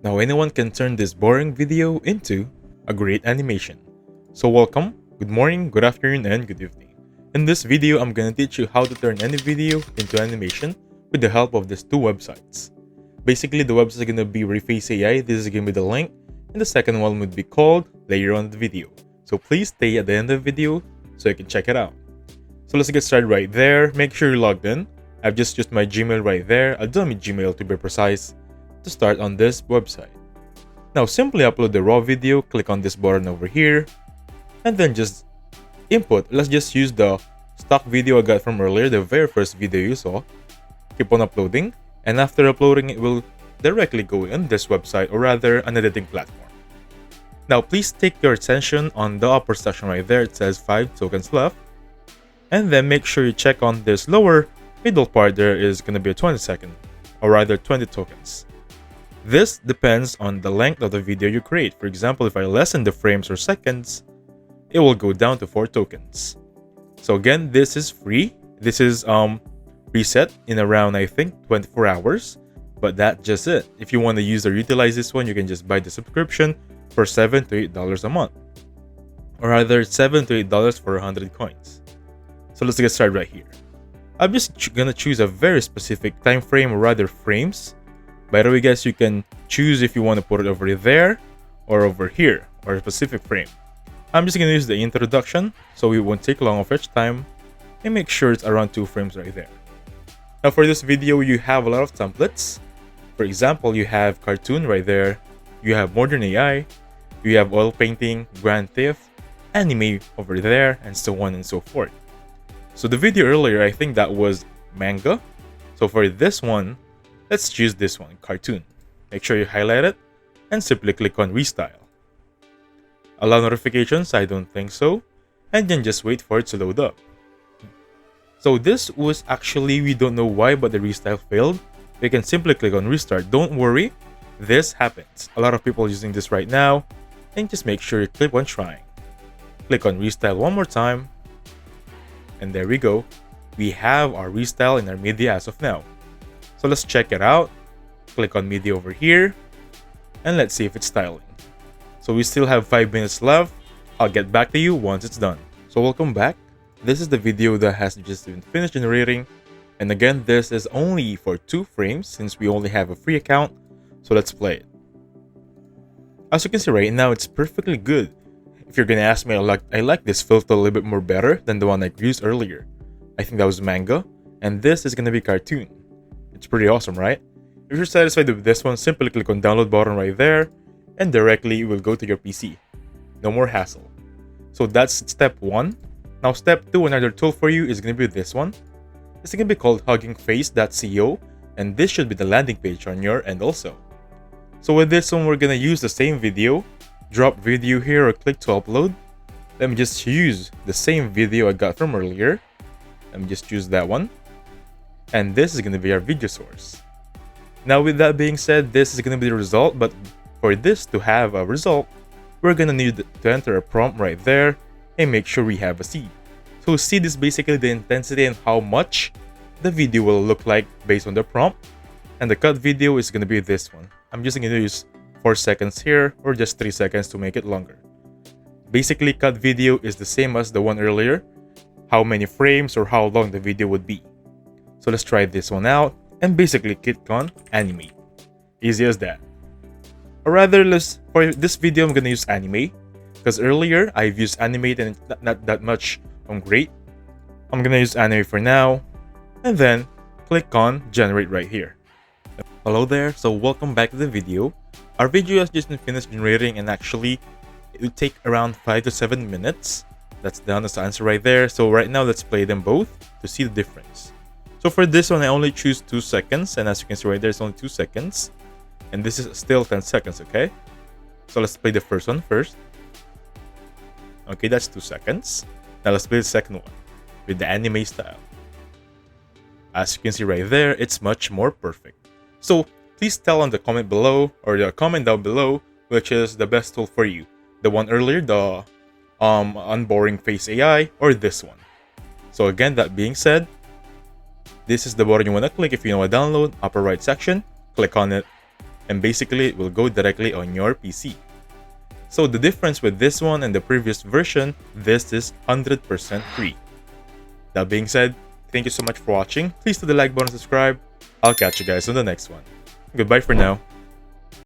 Now anyone can turn this boring video into a great animation. So welcome, good morning, good afternoon, and good evening. In this video, I'm gonna teach you how to turn any video into animation with the help of these two websites. Basically, the website is gonna be Reface AI, this is gonna be the link, and the second one would be called later on in the video. So please stay at the end of the video so you can check it out. So let's get started right there. Make sure you're logged in. I've just used my Gmail right there. I'll do my Gmail to be precise to start on this website. Now simply upload the raw video, click on this button over here, and then just input. Let's just use the stock video I got from earlier, the very first video you saw. Keep on uploading, and after uploading it will directly go in this website, or rather an editing platform. Now please take your attention on the upper section right there. It says 5 tokens left, and then make sure you check on this lower middle part. There is going to be a 20-second, or rather 20 tokens. This depends on the length of the video you create. For example, if I lessen the frames or seconds, it will go down to 4 tokens. So again, this is free. This is reset in around, I think, 24 hours. But that's just it. If you want to use or utilize this one, you can just buy the subscription for $7 to $8 a month. Or rather, $7 to $8 for 100 coins. So let's get started right here. I'm just gonna choose a very specific time frame, or rather frames. By the way, guys, you can choose if you want to put it over there or over here, or a specific frame. I'm just gonna use the introduction, so it won't take long of each time, and make sure it's around 2 frames right there. Now for this video, you have a lot of templates. For example, you have cartoon right there, you have modern AI, you have oil painting, grand theft, anime over there, and so on and so forth. So the video earlier, I think that was manga. So for this one, let's choose this one, cartoon. Make sure you highlight it and simply click on restyle. Allow notifications? I don't think so. And then just wait for it to load up. So this was actually, we don't know why, but the restyle failed. You can simply click on restart. Don't worry, this happens. A lot of people are using this right now. And just make sure you click on trying. Click on restyle one more time. And there we go. We have our restyle in our media as of now. So let's check it out. Click on media over here. And let's see if it's styling. So we still have 5 minutes left. I'll get back to you once it's done. So welcome back. This is the video that has just been finished generating. And again, this is only for 2 frames since we only have a free account. So let's play it. As you can see right now, it's perfectly good. If you're gonna ask me, I like this filter a little bit more better than the one I used earlier. I think that was manga. And this is gonna be cartoon. It's pretty awesome, right? If you're satisfied with this one, simply click on download button right there, and directly you will go to your PC. No more hassle. So that's step 1. Now step 2, another tool for you is going to be this one. It's going to be called huggingface.co, and this should be the landing page on your end also. So with this one, we're going to use the same video. Drop video here or click to upload. Let me just use the same video I got from earlier. Let me just choose that one. And this is going to be our video source. Now with that being said, this is going to be the result, but for this to have a result, we're going to need to enter a prompt right there and make sure we have a seed. So seed is basically the intensity and how much the video will look like based on the prompt. And the cut video is going to be this one. I'm just going to use 4 seconds here or just 3 seconds to make it longer. Basically, cut video is the same as the one earlier, how many frames or how long the video would be. So let's try this one out and basically click on animate. Easy as that. Or rather, for this video, I'm gonna use anime because earlier I've used animate and it's not that much great. I'm gonna use anime for now, and then click on generate right here. Hello there, so welcome back to the video. Our video has just been finished generating, and actually it will take around 5 to 7 minutes. That's the honest answer right there. So right now, let's play them both to see the difference. So for this one, I only choose 2 seconds, and as you can see right there, it's only 2 seconds. And this is still 10 seconds, okay? So let's play the first one first. Okay, that's 2 seconds. Now let's play the second one with the anime style. As you can see right there, it's much more perfect. So please tell on the comment below, or the comment down below, which is the best tool for you. The one earlier, the unboring face AI, or this one. So again, that being said, this is the button you want to click if you want to download. Upper right section, click on it. and basically it will go directly on your PC. So the difference with this one and the previous version, this is 100% free. That being said, thank you so much for watching. Please hit the like button and subscribe. I'll catch you guys on the next one. Goodbye for now.